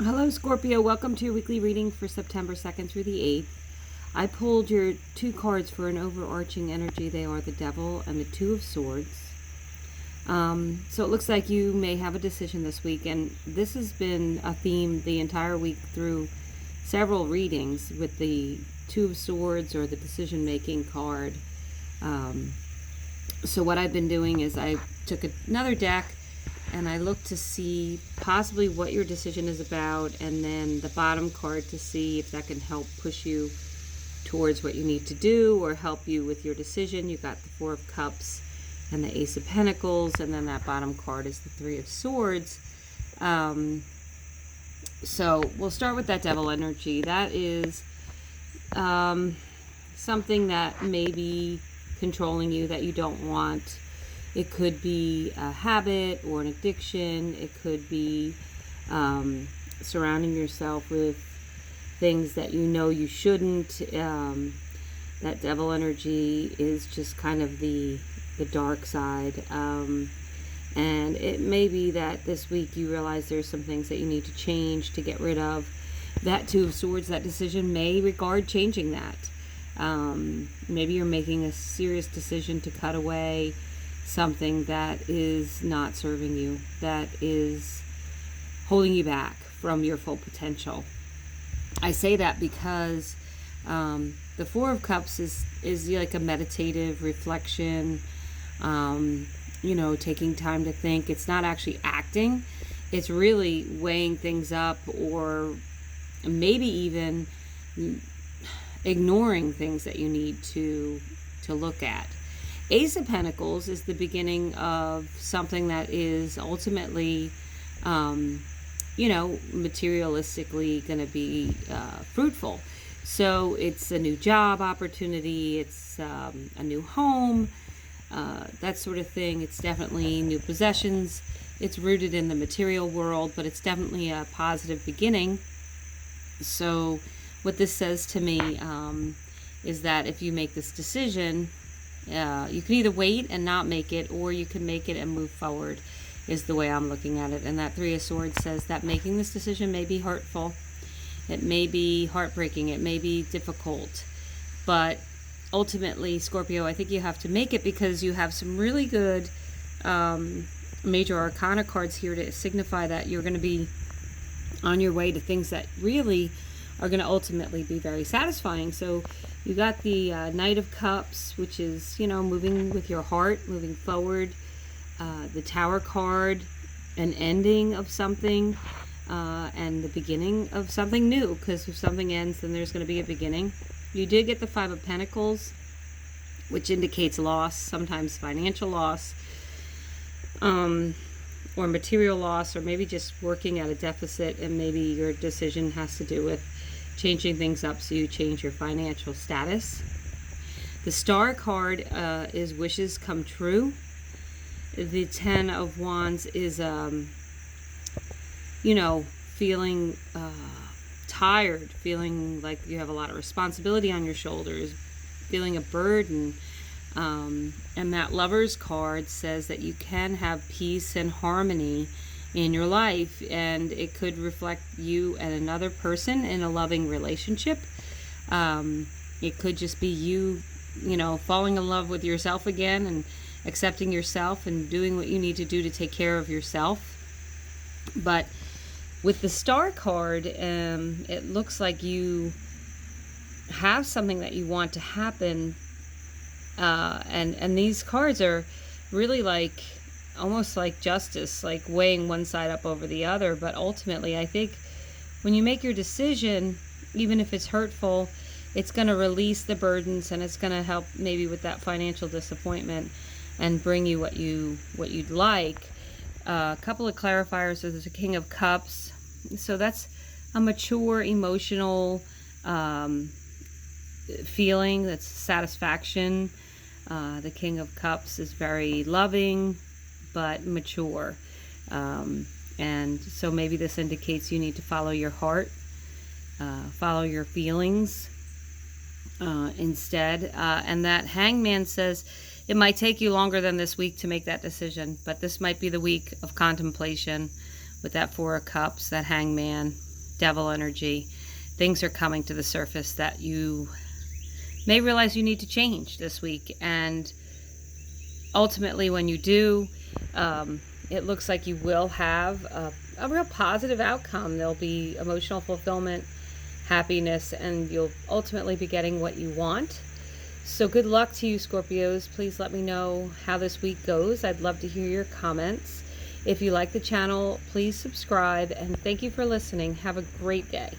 Hello, Scorpio. Welcome to your weekly reading for September 2nd through the 8th. I pulled your two cards for an overarching energy. They are the Devil and the Two of Swords. So it looks like you may have a decision this week, and this has been a theme the entire week through several readings with the Two of Swords or the decision-making card. So what I've been doing is I took another deck and I look to see possibly what your decision is about, and then the bottom card to see if that can help push you towards what you need to do or help you with your decision. You got the Four of Cups and the Ace of Pentacles, and then that bottom card is the Three of Swords. So we'll start with that Devil energy. That is something that may be controlling you that you don't want. It could be a habit or an addiction. It could be surrounding yourself with things that you know you shouldn't. That Devil energy is just kind of the dark side. And it may be that this week you realize there's some things that you need to change to get rid of. That Two of Swords, that decision may regard changing that. Maybe you're making a serious decision to cut away something that is not serving you, that is holding you back from your full potential. I say that because the Four of Cups is like a meditative reflection, taking time to think. It's not actually acting. It's really weighing things up, or maybe even ignoring things that you need to look at. Ace of Pentacles is the beginning of something that is ultimately, materialistically going to be fruitful. So it's a new job opportunity, it's a new home, that sort of thing. It's definitely new possessions. It's rooted in the material world, but it's definitely a positive beginning. So what this says to me is that if you make this decision, you can either wait and not make it, or you can make it and move forward, is the way I'm looking at it. And that Three of Swords says that making this decision may be hurtful. It may be heartbreaking. It may be difficult. But ultimately, Scorpio, I think you have to make it because you have some really good major arcana cards here to signify that you're going to be on your way to things that really are going to ultimately be very satisfying. So you got the Knight of Cups, which is, moving with your heart, moving forward. The Tower card, an ending of something, and the beginning of something new, because if something ends, then there's going to be a beginning. You did get the Five of Pentacles, which indicates loss, sometimes financial loss, or material loss, or maybe just working at a deficit, and maybe your decision has to do with changing things up, so you change your financial status. The Star card is wishes come true. The Ten of Wands is, feeling tired, feeling like you have a lot of responsibility on your shoulders, feeling a burden. And that Lovers card says that you can have peace and harmony in your life, and it could reflect you and another person in a loving relationship. It could just be you, falling in love with yourself again and accepting yourself and doing what you need to do to take care of yourself. But with the Star card, it looks like you have something that you want to happen, and these cards are really like almost like justice, like weighing one side up over the other. But ultimately, I think when you make your decision, even if it's hurtful, it's going to release the burdens, and it's going to help maybe with that financial disappointment and bring you what you'd like. A couple of clarifiers. There's a King of Cups, so that's a mature emotional feeling, that's satisfaction. The King of Cups is very loving but mature, and so maybe this indicates you need to follow your heart, follow your feelings instead. And that Hangman says it might take you longer than this week to make that decision, but this might be the week of contemplation with that Four of Cups, that Hangman. devil energy. Things are coming to the surface that you may realize you need to change this week. And ultimately, when you do, it looks like you will have a real positive outcome. There'll be emotional fulfillment, happiness, and you'll ultimately be getting what you want. So good luck to you, Scorpios. Please let me know how this week goes. I'd love to hear your comments. If you like the channel, please subscribe, and thank you for listening. Have a great day.